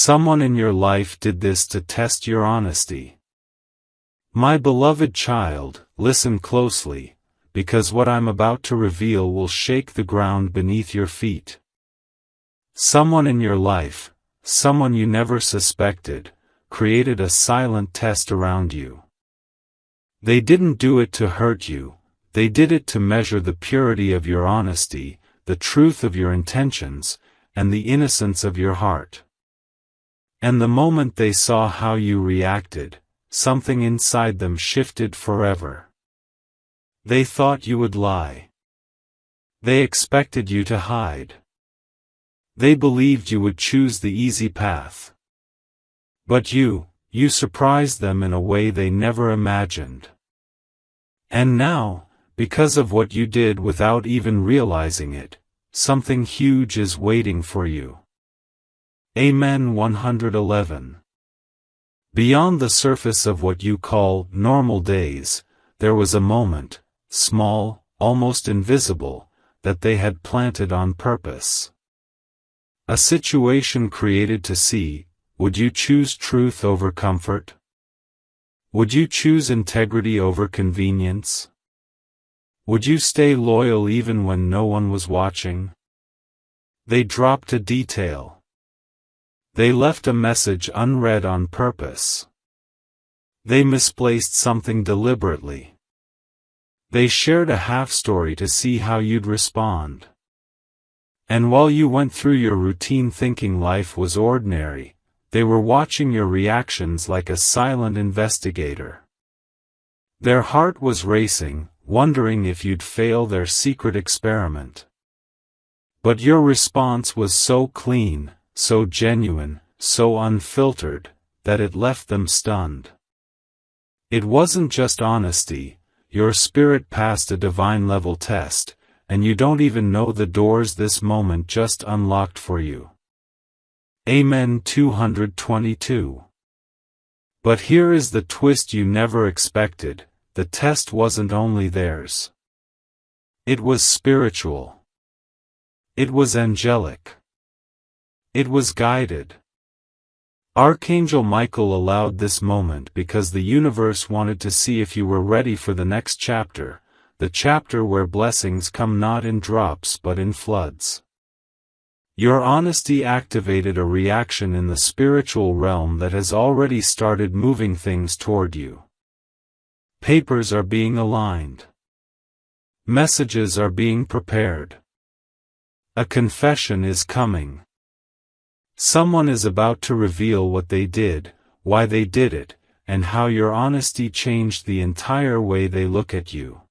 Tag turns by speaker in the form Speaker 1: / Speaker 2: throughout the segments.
Speaker 1: Someone in your life did this to test your honesty. My beloved child, listen closely, because what I'm about to reveal will shake the ground beneath your feet. Someone in your life, someone you never suspected, created a silent test around you. They didn't do it to hurt you, they did it to measure the purity of your honesty, the truth of your intentions, and the innocence of your heart. And the moment they saw how you reacted, something inside them shifted forever. They thought you would lie. They expected you to hide. They believed you would choose the easy path. But you surprised them in a way they never imagined. And now, because of what you did without even realizing it, something huge is waiting for you. Amen. 111. Beyond the surface of what you call normal days, there was a moment, small, almost invisible, that they had planted on purpose. A situation created to see, would you choose truth over comfort? Would you choose integrity over convenience? Would you stay loyal even when no one was watching? They dropped a detail. They left a message unread on purpose. They misplaced something deliberately. They shared a half-story to see how you'd respond. And while you went through your routine thinking life was ordinary, they were watching your reactions like a silent investigator. Their heart was racing, wondering if you'd fail their secret experiment. But your response was so clean, so genuine, so unfiltered, that it left them stunned. It wasn't just honesty, your spirit passed a divine-level test, and you don't even know the doors this moment just unlocked for you. Amen. 222. But here is the twist you never expected, the test wasn't only theirs. It was spiritual. It was angelic. It was guided. Archangel Michael allowed this moment because the universe wanted to see if you were ready for the next chapter, the chapter where blessings come not in drops but in floods. Your honesty activated a reaction in the spiritual realm that has already started moving things toward you. Papers are being aligned. Messages are being prepared. A confession is coming. Someone is about to reveal what they did, why they did it, and how your honesty changed the entire way they look at you.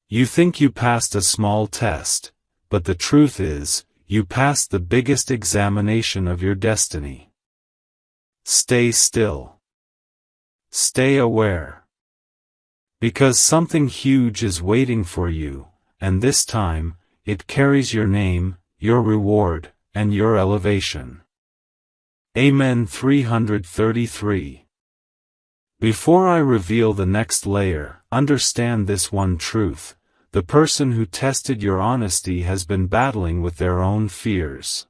Speaker 1: You think you passed a small test, but the truth is, you passed the biggest examination of your destiny. Stay still. Stay aware. Because something huge is waiting for you, and this time, it carries your name, your reward, and your elevation. Amen. 333. Before I reveal the next layer, understand this one truth. The person who tested your honesty has been battling with their own fears.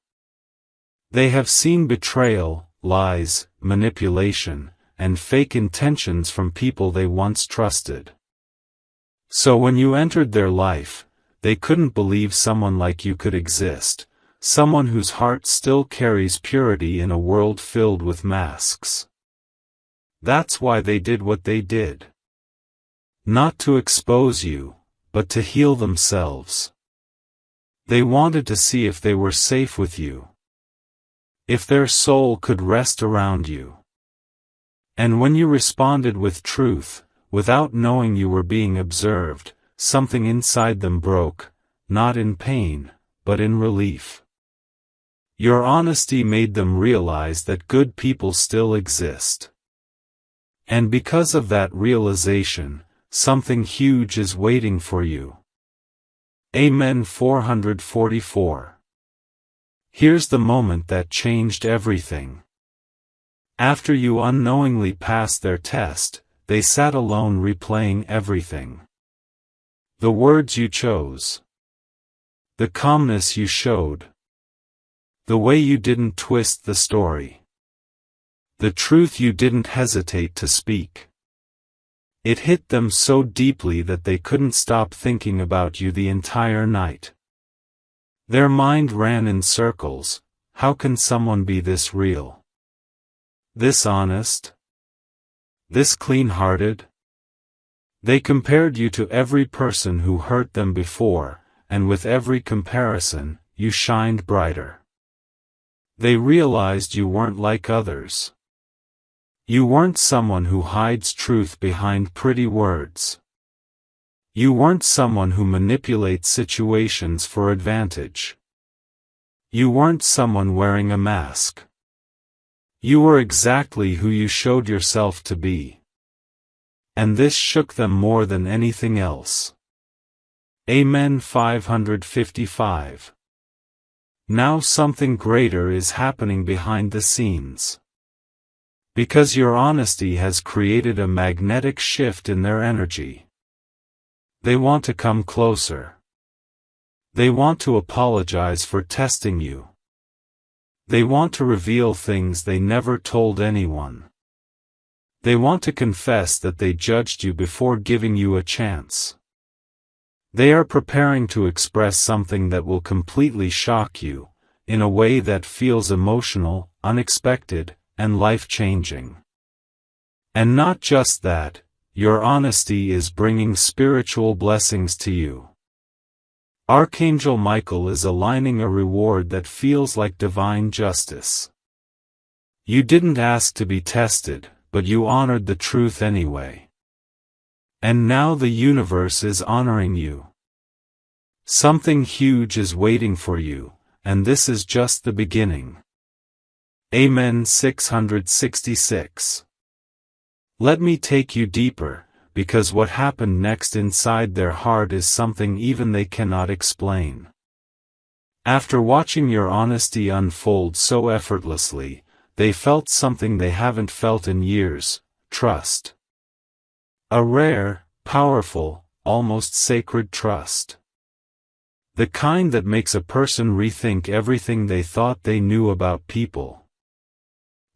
Speaker 1: They have seen betrayal, lies, manipulation, and fake intentions from people they once trusted. So when you entered their life, they couldn't believe someone like you could exist, someone whose heart still carries purity in a world filled with masks. That's why they did what they did. Not to expose you, but to heal themselves. They wanted to see if they were safe with you. If their soul could rest around you. And when you responded with truth, without knowing you were being observed, something inside them broke, not in pain, but in relief. Your honesty made them realize that good people still exist. And because of that realization, something huge is waiting for you. Amen. 444. Here's the moment that changed everything. After you unknowingly passed their test, they sat alone replaying everything. The words you chose. The calmness you showed. The way you didn't twist the story. The truth you didn't hesitate to speak. It hit them so deeply that they couldn't stop thinking about you the entire night. Their mind ran in circles. How can someone be this real? This honest? This clean-hearted? They compared you to every person who hurt them before, and with every comparison, you shined brighter. They realized you weren't like others. You weren't someone who hides truth behind pretty words. You weren't someone who manipulates situations for advantage. You weren't someone wearing a mask. You were exactly who you showed yourself to be. And this shook them more than anything else. Amen. 555. Now something greater is happening behind the scenes. Because your honesty has created a magnetic shift in their energy. They want to come closer. They want to apologize for testing you. They want to reveal things they never told anyone. They want to confess that they judged you before giving you a chance. They are preparing to express something that will completely shock you, in a way that feels emotional, unexpected, and life-changing. And not just that, your honesty is bringing spiritual blessings to you. Archangel Michael is aligning a reward that feels like divine justice. You didn't ask to be tested, but you honored the truth anyway. And now the universe is honoring you. Something huge is waiting for you, and this is just the beginning. Amen. 666. Let me take you deeper, because what happened next inside their heart is something even they cannot explain. After watching your honesty unfold so effortlessly, they felt something they haven't felt in years: trust. A rare, powerful, almost sacred trust. The kind that makes a person rethink everything they thought they knew about people.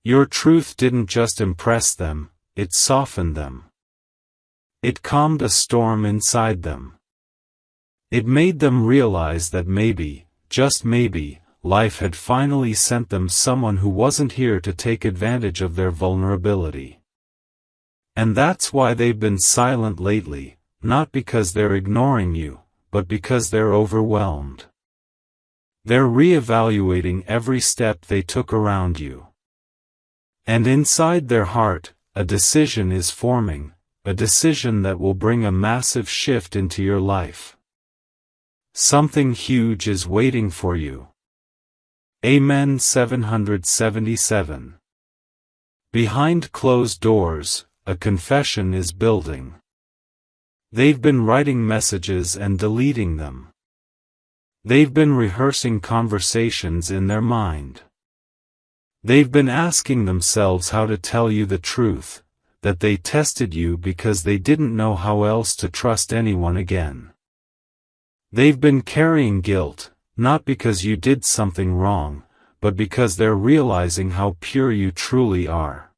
Speaker 1: Your truth didn't just impress them, it softened them. It calmed a storm inside them. It made them realize that maybe, just maybe, life had finally sent them someone who wasn't here to take advantage of their vulnerability. And that's why they've been silent lately, not because they're ignoring you, but because they're overwhelmed. They're reevaluating every step they took around you. And inside their heart, a decision is forming, a decision that will bring a massive shift into your life. Something huge is waiting for you. Amen. 777. Behind closed doors, a confession is building. They've been writing messages and deleting them. They've been rehearsing conversations in their mind. They've been asking themselves how to tell you the truth, that they tested you because they didn't know how else to trust anyone again. They've been carrying guilt, not because you did something wrong, but because they're realizing how pure you truly are.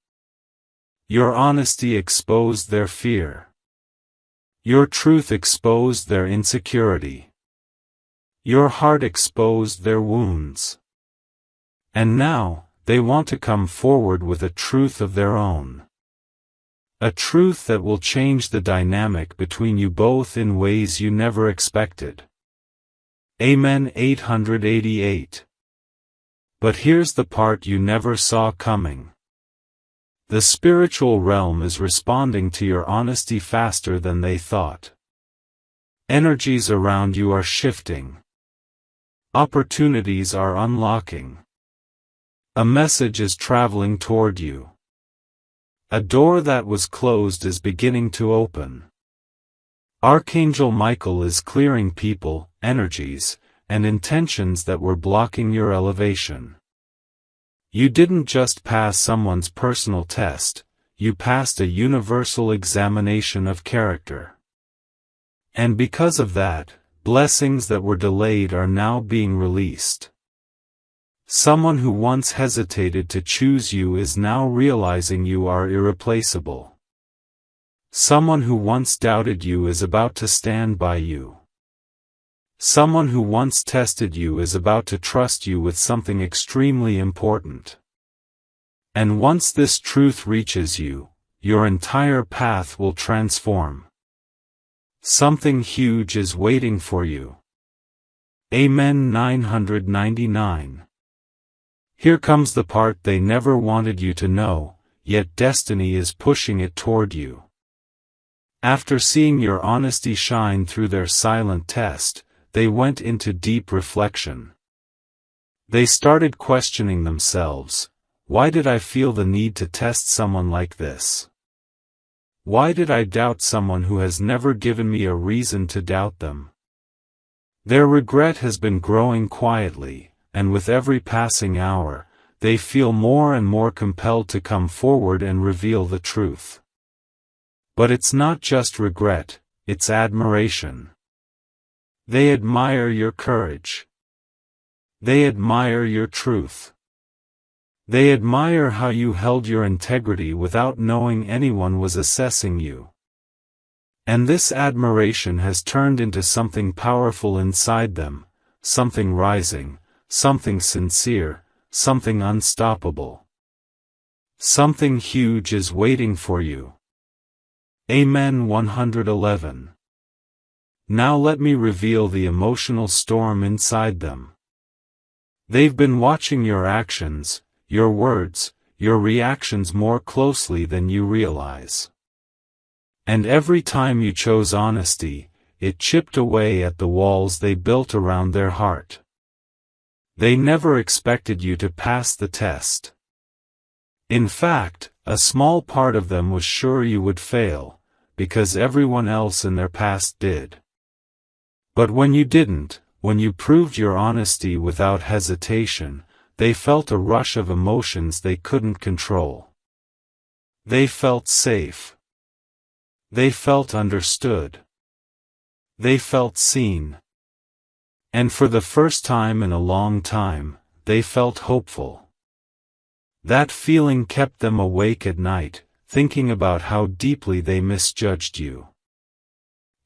Speaker 1: Your honesty exposed their fear. Your truth exposed their insecurity. Your heart exposed their wounds. And now, they want to come forward with a truth of their own. A truth that will change the dynamic between you both in ways you never expected. Amen. 888. But here's the part you never saw coming. The spiritual realm is responding to your honesty faster than they thought. Energies around you are shifting. Opportunities are unlocking. A message is traveling toward you. A door that was closed is beginning to open. Archangel Michael is clearing people, energies, and intentions that were blocking your elevation. You didn't just pass someone's personal test, you passed a universal examination of character. And because of that, blessings that were delayed are now being released. Someone who once hesitated to choose you is now realizing you are irreplaceable. Someone who once doubted you is about to stand by you. Someone who once tested you is about to trust you with something extremely important. And once this truth reaches you, your entire path will transform. Something huge is waiting for you. Amen. 999. Here comes the part they never wanted you to know, yet destiny is pushing it toward you. After seeing your honesty shine through their silent test, they went into deep reflection. They started questioning themselves. Why did I feel the need to test someone like this? Why did I doubt someone who has never given me a reason to doubt them? Their regret has been growing quietly, and with every passing hour, they feel more and more compelled to come forward and reveal the truth. But it's not just regret, it's admiration. They admire your courage. They admire your truth. They admire how you held your integrity without knowing anyone was assessing you. And this admiration has turned into something powerful inside them, something rising, something sincere, something unstoppable. Something huge is waiting for you. Amen. 111. Now let me reveal the emotional storm inside them. They've been watching your actions, your words, your reactions more closely than you realize. And every time you chose honesty, it chipped away at the walls they built around their heart. They never expected you to pass the test. In fact, a small part of them was sure you would fail, because everyone else in their past did. But when you didn't, when you proved your honesty without hesitation, they felt a rush of emotions they couldn't control. They felt safe. They felt understood. They felt seen. And for the first time in a long time, they felt hopeful. That feeling kept them awake at night, thinking about how deeply they misjudged you.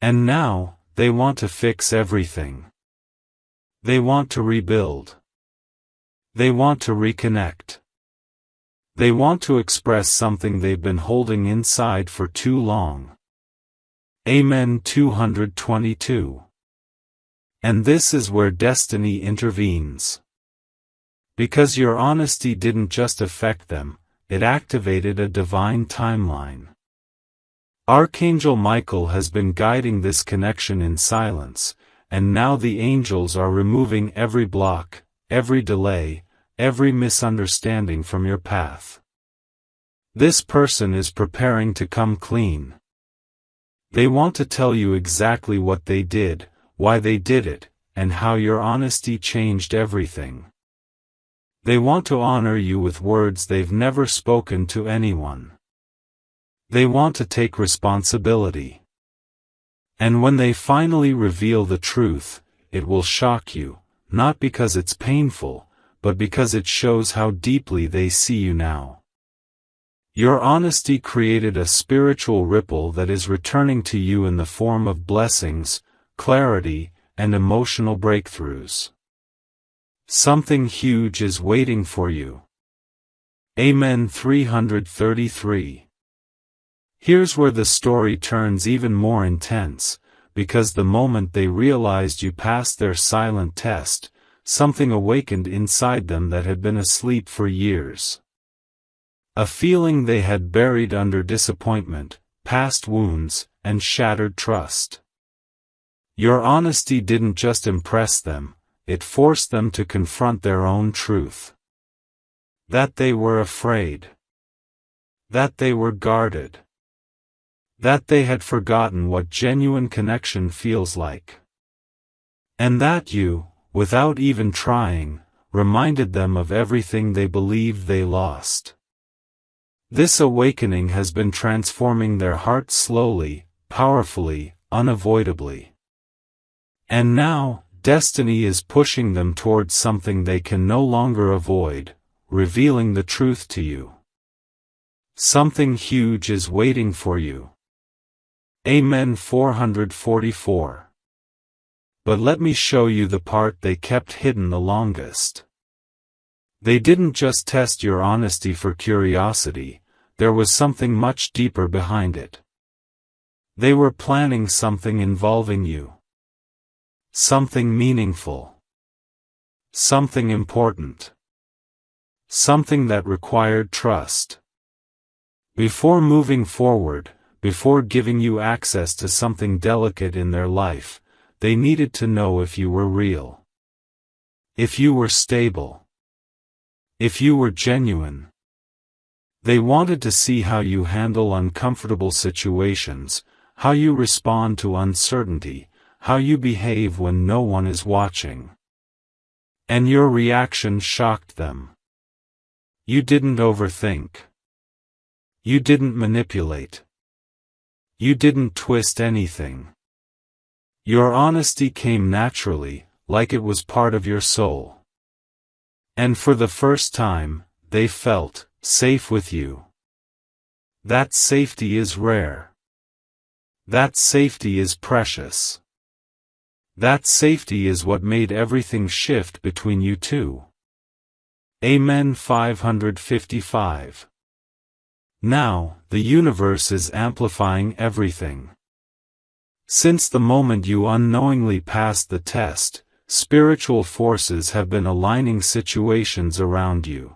Speaker 1: And now, they want to fix everything. They want to rebuild. They want to reconnect. They want to express something they've been holding inside for too long. Amen. 222. And this is where destiny intervenes. Because your honesty didn't just affect them, it activated a divine timeline. Archangel Michael has been guiding this connection in silence, and now the angels are removing every block, every delay, every misunderstanding from your path. This person is preparing to come clean. They want to tell you exactly what they did, why they did it, and how your honesty changed everything. They want to honor you with words they've never spoken to anyone. They want to take responsibility. And when they finally reveal the truth, it will shock you, not because it's painful, but because it shows how deeply they see you now. Your honesty created a spiritual ripple that is returning to you in the form of blessings, clarity, and emotional breakthroughs. Something huge is waiting for you. Amen. 333. Here's where the story turns even more intense, because the moment they realized you passed their silent test, something awakened inside them that had been asleep for years. A feeling they had buried under disappointment, past wounds, and shattered trust. Your honesty didn't just impress them, it forced them to confront their own truth. That they were afraid. That they were guarded. That they had forgotten what genuine connection feels like. And that you, without even trying, reminded them of everything they believed they lost. This awakening has been transforming their hearts slowly, powerfully, unavoidably. And now, Destiny is pushing them towards something they can no longer avoid, revealing the truth to you. Something huge is waiting for you. Amen. 444. But let me show you the part they kept hidden the longest. They didn't just test your honesty for curiosity, there was something much deeper behind it. They were planning something involving you. Something meaningful. Something important. Something that required trust. Before moving forward, before giving you access to something delicate in their life, they needed to know if you were real. If you were stable. If you were genuine. They wanted to see how you handle uncomfortable situations, how you respond to uncertainty, how you behave when no one is watching. And your reaction shocked them. You didn't overthink. You didn't manipulate. You didn't twist anything. Your honesty came naturally, like it was part of your soul. And for the first time, they felt safe with you. That safety is rare. That safety is precious. That safety is what made everything shift between you two. Amen. 555. Now, the universe is amplifying everything. Since the moment you unknowingly passed the test, spiritual forces have been aligning situations around you.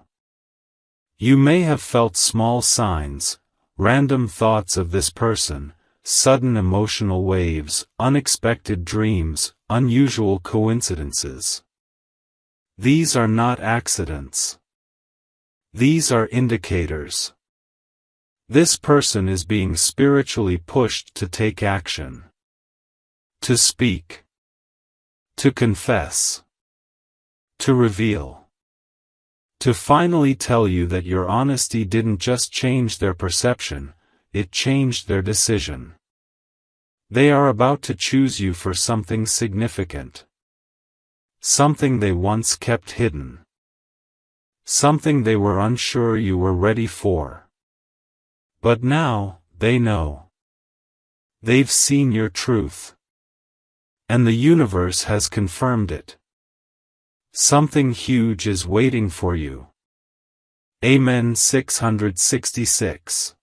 Speaker 1: You may have felt small signs, random thoughts of this person, sudden emotional waves, unexpected dreams, unusual coincidences. These are not accidents. These are indicators. This person is being spiritually pushed to take action. To speak. To confess. To reveal. To finally tell you that your honesty didn't just change their perception, it changed their decision. They are about to choose you for something significant. Something they once kept hidden. Something they were unsure you were ready for. But now, they know. They've seen your truth. And the universe has confirmed it. Something huge is waiting for you. Amen. 666.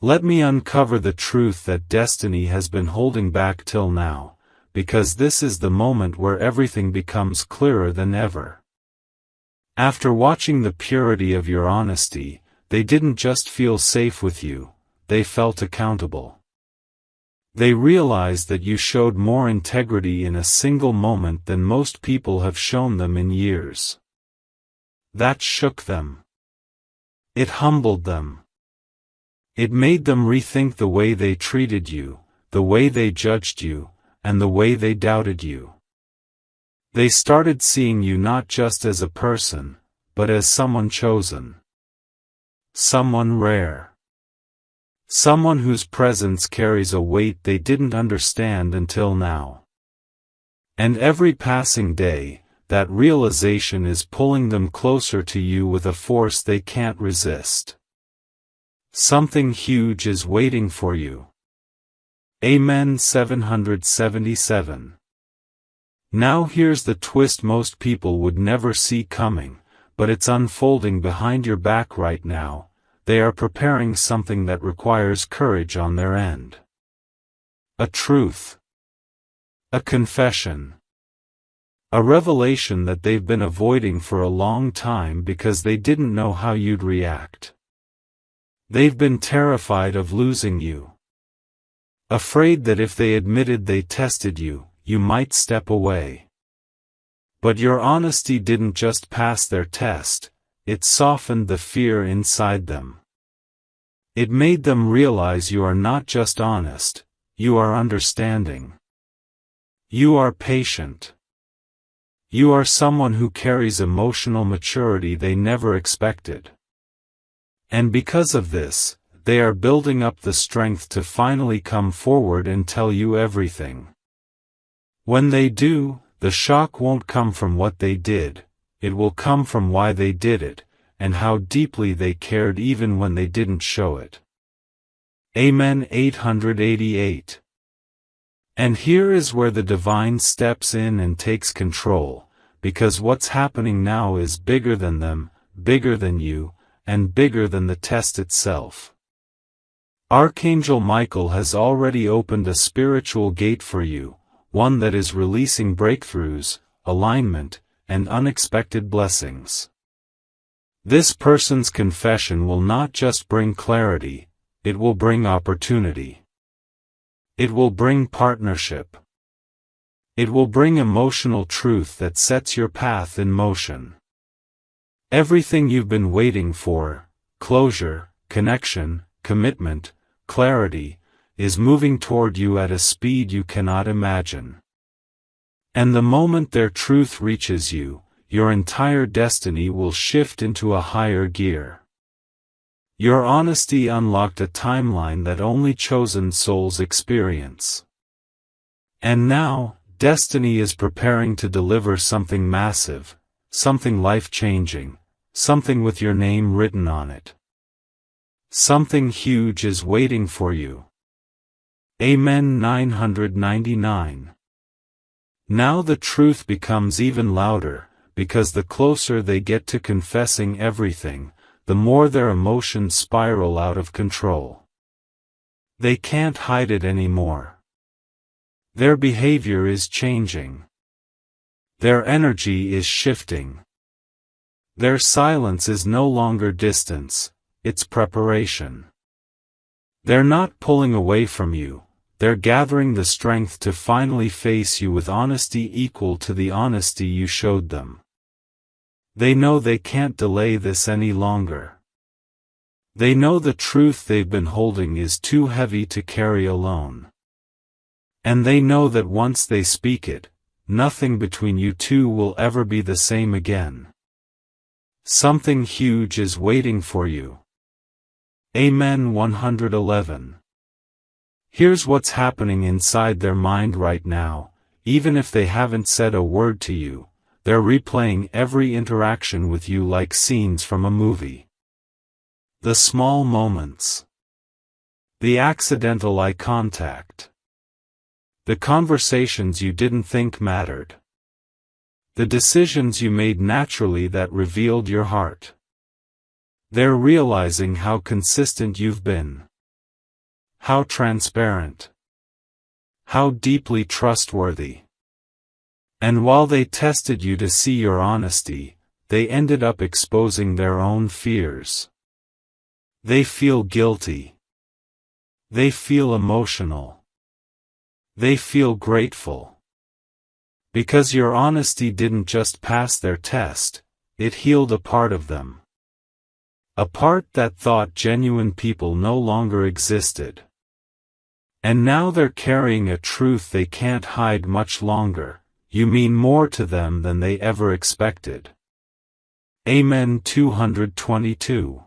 Speaker 1: Let me uncover the truth that destiny has been holding back till now, because this is the moment where everything becomes clearer than ever. After watching the purity of your honesty, they didn't just feel safe with you, they felt accountable. They realized that you showed more integrity in a single moment than most people have shown them in years. That shook them. It humbled them. It made them rethink the way they treated you, the way they judged you, and the way they doubted you. They started seeing you not just as a person, but as someone chosen. Someone rare. Someone whose presence carries a weight they didn't understand until now. And every passing day, that realization is pulling them closer to you with a force they can't resist. Something huge is waiting for you. Amen. 777. Now here's the twist most people would never see coming, but it's unfolding behind your back right now. They are preparing something that requires courage on their end. A truth. A confession. A revelation that they've been avoiding for a long time because they didn't know how you'd react. They've been terrified of losing you. Afraid that if they admitted they tested you, you might step away. But your honesty didn't just pass their test, it softened the fear inside them. It made them realize you are not just honest, you are understanding. You are patient. You are someone who carries emotional maturity they never expected. And because of this, they are building up the strength to finally come forward and tell you everything. When they do, The shock won't come from what they did, it will come from why they did it, and how deeply they cared even when they didn't show it. Amen. 888. And here is where the divine steps in and takes control, because what's happening now is bigger than them, bigger than you, and bigger than the test itself. Archangel Michael has already opened a spiritual gate for you, one that is releasing breakthroughs, alignment, and unexpected blessings. This person's confession will not just bring clarity, it will bring opportunity. It will bring partnership. It will bring emotional truth that sets your path in motion. Everything you've been waiting for, closure, connection, commitment, clarity, is moving toward you at a speed you cannot imagine. And the moment their truth reaches you, your entire destiny will shift into a higher gear. Your honesty unlocked a timeline that only chosen souls experience. And now, destiny is preparing to deliver something massive, something life-changing, something with your name written on it. Something huge is waiting for you. Amen. 999. Now the truth becomes even louder, because the closer they get to confessing everything, the more their emotions spiral out of control. They can't hide it anymore. Their behavior is changing. Their energy is shifting. Their silence is no longer distance, it's preparation. They're not pulling away from you, they're gathering the strength to finally face you with honesty equal to the honesty you showed them. They know they can't delay this any longer. They know the truth they've been holding is too heavy to carry alone. And they know that once they speak it, nothing between you two will ever be the same again. Something huge is waiting for you. Amen. 111. Here's what's happening inside their mind right now, even if they haven't said a word to you. They're replaying every interaction with you like scenes from a movie. The small moments. The accidental eye contact. The conversations you didn't think mattered. The decisions you made naturally that revealed your heart. They're realizing how consistent you've been. How transparent. How deeply trustworthy. And while they tested you to see your honesty, they ended up exposing their own fears. They feel guilty. They feel emotional. They feel grateful. Because your honesty didn't just pass their test, it healed a part of them. A part that thought genuine people no longer existed. And now they're carrying a truth they can't hide much longer. You mean more to them than they ever expected. Amen. 222.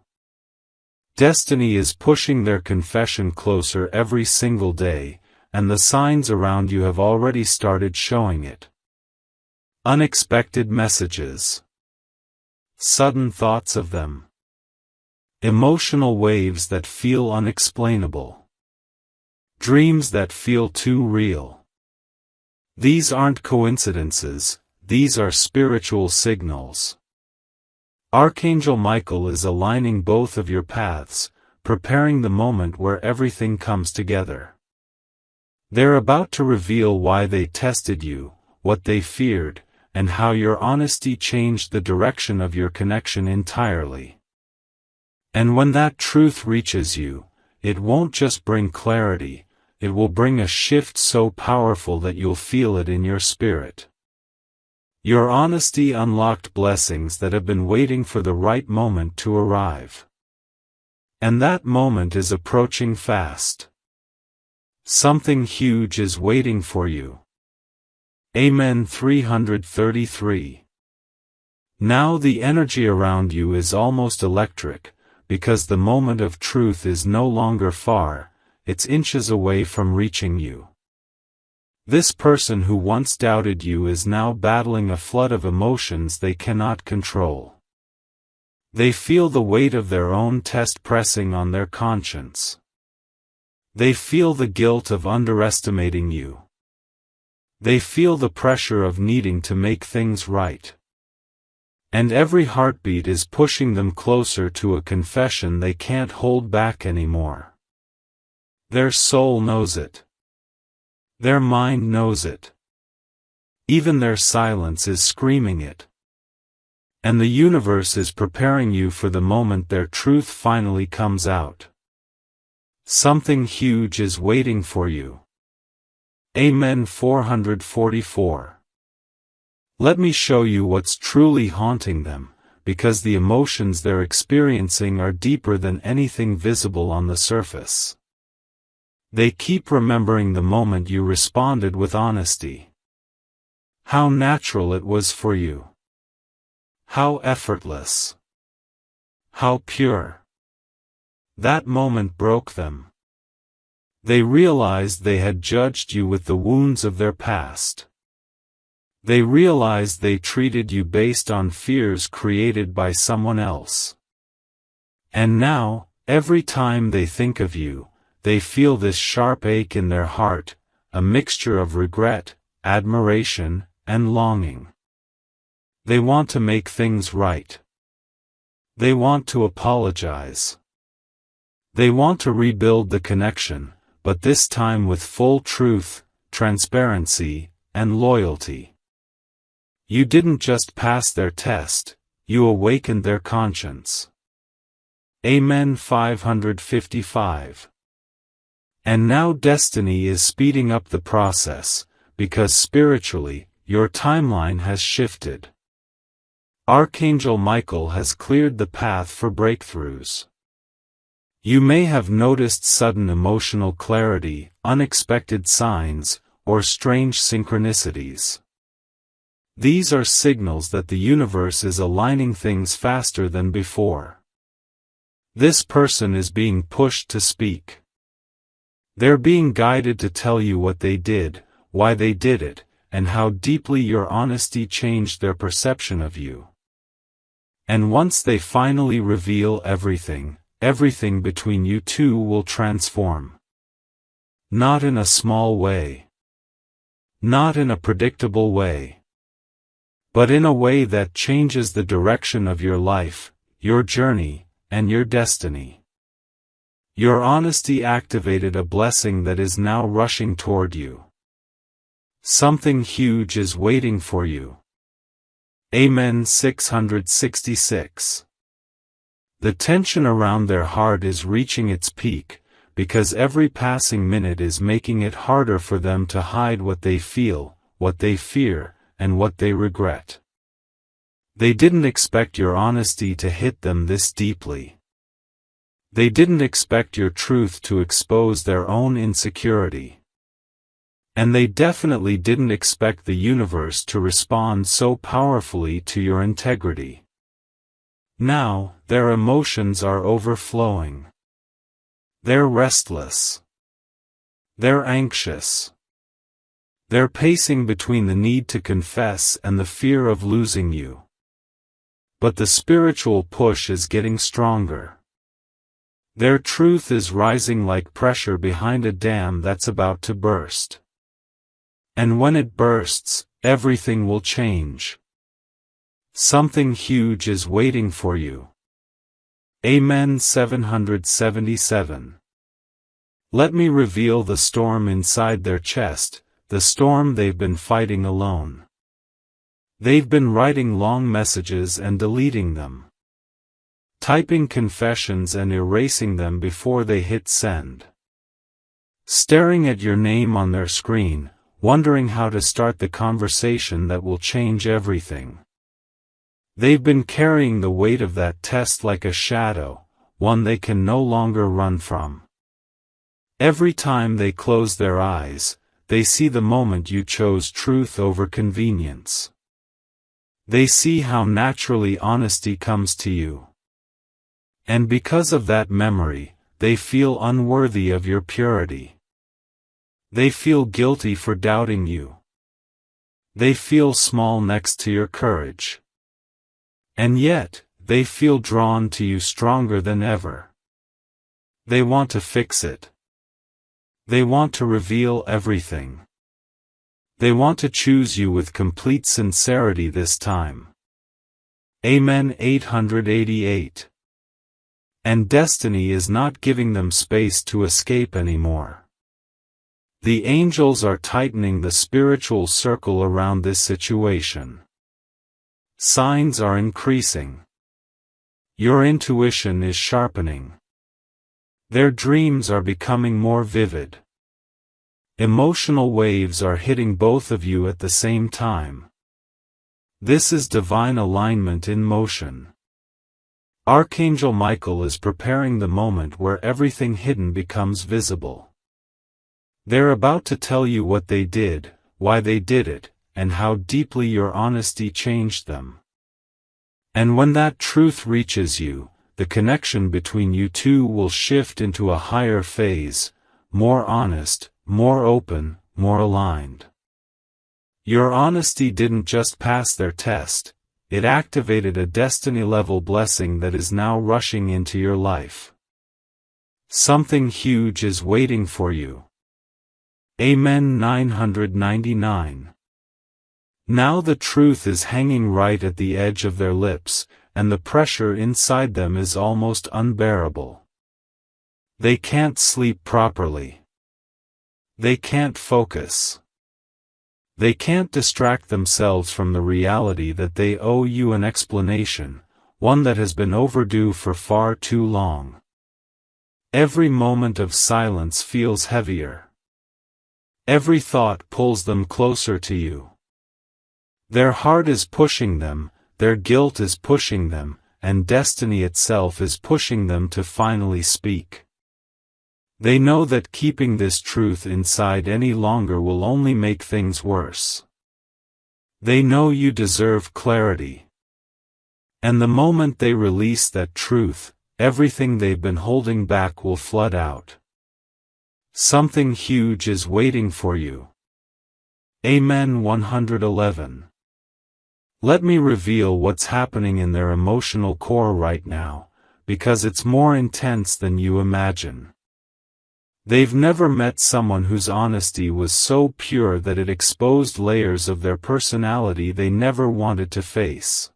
Speaker 1: Destiny is pushing their confession closer every single day, and the signs around you have already started showing it. Unexpected messages. Sudden thoughts of them. Emotional waves that feel unexplainable. Dreams that feel too real. These aren't coincidences, these are spiritual signals. Archangel Michael is aligning both of your paths, preparing the moment where everything comes together. They're about to reveal why they tested you, what they feared, and how your honesty changed the direction of your connection entirely. And when that truth reaches you, it won't just bring clarity, it will bring a shift so powerful that you'll feel it in your spirit. Your honesty unlocked blessings that have been waiting for the right moment to arrive. And that moment is approaching fast. Something huge is waiting for you. Amen. 333. Now the energy around you is almost electric, because the moment of truth is no longer far, it's inches away from reaching you. This person who once doubted you is now battling a flood of emotions they cannot control. They feel the weight of their own test pressing on their conscience. They feel the guilt of underestimating you. They feel the pressure of needing to make things right. And every heartbeat is pushing them closer to a confession they can't hold back anymore. Their soul knows it. Their mind knows it. Even their silence is screaming it. And the universe is preparing you for the moment their truth finally comes out. Something huge is waiting for you. Amen. 444. Let me show you what's truly haunting them, because the emotions they're experiencing are deeper than anything visible on the surface. They keep remembering the moment you responded with honesty. How natural it was for you. How effortless. How pure. That moment broke them. They realized they had judged you with the wounds of their past. They realized they treated you based on fears created by someone else. And now, every time they think of you, they feel this sharp ache in their heart, a mixture of regret, admiration, and longing. They want to make things right. They want to apologize. They want to rebuild the connection, but this time with full truth, transparency, and loyalty. You didn't just pass their test, you awakened their conscience. Amen. 555. And now destiny is speeding up the process, because spiritually, your timeline has shifted. Archangel Michael has cleared the path for breakthroughs. You may have noticed sudden emotional clarity, unexpected signs, or strange synchronicities. These are signals that the universe is aligning things faster than before. This person is being pushed to speak. They're being guided to tell you what they did, why they did it, and how deeply your honesty changed their perception of you. And once they finally reveal everything, everything between you two will transform. Not in a small way. Not in a predictable way. But in a way that changes the direction of your life, your journey, and your destiny. Your honesty activated a blessing that is now rushing toward you. Something huge is waiting for you. Amen. 666. The tension around their heart is reaching its peak, because every passing minute is making it harder for them to hide what they feel, what they fear, and what they regret. They didn't expect your honesty to hit them this deeply. They didn't expect your truth to expose their own insecurity. And they definitely didn't expect the universe to respond so powerfully to your integrity. Now, their emotions are overflowing. They're restless. They're anxious. They're pacing between the need to confess and the fear of losing you. But the spiritual push is getting stronger. Their truth is rising like pressure behind a dam that's about to burst. And when it bursts, everything will change. Something huge is waiting for you. Amen. 777. Let me reveal the storm inside their chest, the storm they've been fighting alone. They've been writing long messages and deleting them. Typing confessions and erasing them before they hit send. Staring at your name on their screen, wondering how to start the conversation that will change everything. They've been carrying the weight of that test like a shadow, one they can no longer run from. Every time they close their eyes, they see the moment you chose truth over convenience. They see how naturally honesty comes to you. And because of that memory, they feel unworthy of your purity. They feel guilty for doubting you. They feel small next to your courage. And yet, they feel drawn to you stronger than ever. They want to fix it. They want to reveal everything. They want to choose you with complete sincerity this time. Amen. 888. And destiny is not giving them space to escape anymore. The angels are tightening the spiritual circle around this situation. Signs are increasing. Your intuition is sharpening. Their dreams are becoming more vivid. Emotional waves are hitting both of you at the same time. This is divine alignment in motion. Archangel Michael is preparing the moment where everything hidden becomes visible. They're about to tell you what they did, why they did it, and how deeply your honesty changed them. And when that truth reaches you, the connection between you two will shift into a higher phase, more honest, more open, more aligned. Your honesty didn't just pass their test, it activated a destiny-level blessing that is now rushing into your life. Something huge is waiting for you. Amen. 999. Now the truth is hanging right at the edge of their lips, and the pressure inside them is almost unbearable. They can't sleep properly. They can't focus. They can't distract themselves from the reality that they owe you an explanation, one that has been overdue for far too long. Every moment of silence feels heavier. Every thought pulls them closer to you. Their heart is pushing them, their guilt is pushing them, and destiny itself is pushing them to finally speak. They know that keeping this truth inside any longer will only make things worse. They know you deserve clarity. And the moment they release that truth, everything they've been holding back will flood out. Something huge is waiting for you. Amen. 111. Let me reveal what's happening in their emotional core right now, because it's more intense than you imagine. They've never met someone whose honesty was so pure that it exposed layers of their personality they never wanted to face.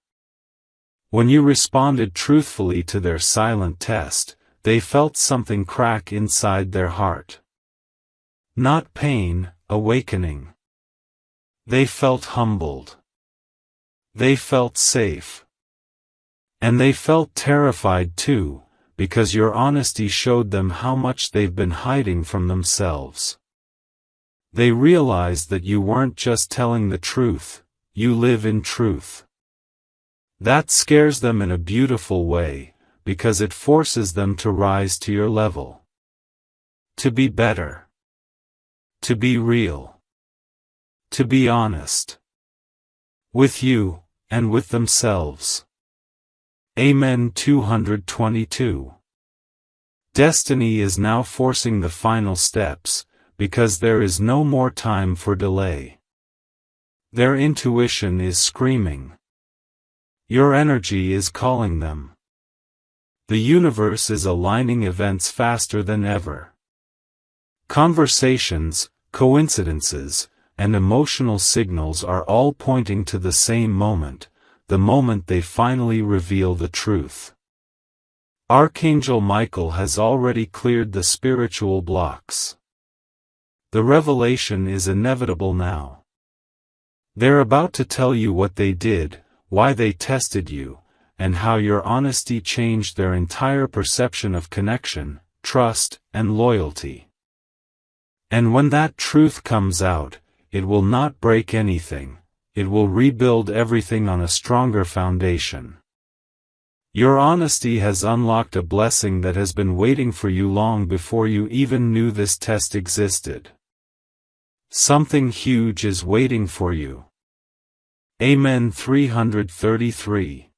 Speaker 1: When you responded truthfully to their silent test, they felt something crack inside their heart. Not pain, awakening. They felt humbled. They felt safe. And they felt terrified too, because your honesty showed them how much they've been hiding from themselves. They realized that you weren't just telling the truth, you live in truth. That scares them in a beautiful way, because it forces them to rise to your level. To be better. To be real. To be honest. With you, and with themselves. Amen. 222. Destiny is now forcing the final steps, because there is no more time for delay. Their intuition is screaming. Your energy is calling them. The universe is aligning events faster than ever. Conversations, coincidences, and emotional signals are all pointing to the same moment, the moment they finally reveal the truth. Archangel Michael has already cleared the spiritual blocks. The revelation is inevitable now. They're about to tell you what they did, why they tested you, and how your honesty changed their entire perception of connection, trust, and loyalty. And when that truth comes out, it will not break anything, it will rebuild everything on a stronger foundation. Your honesty has unlocked a blessing that has been waiting for you long before you even knew this test existed. Something huge is waiting for you. Amen. 333.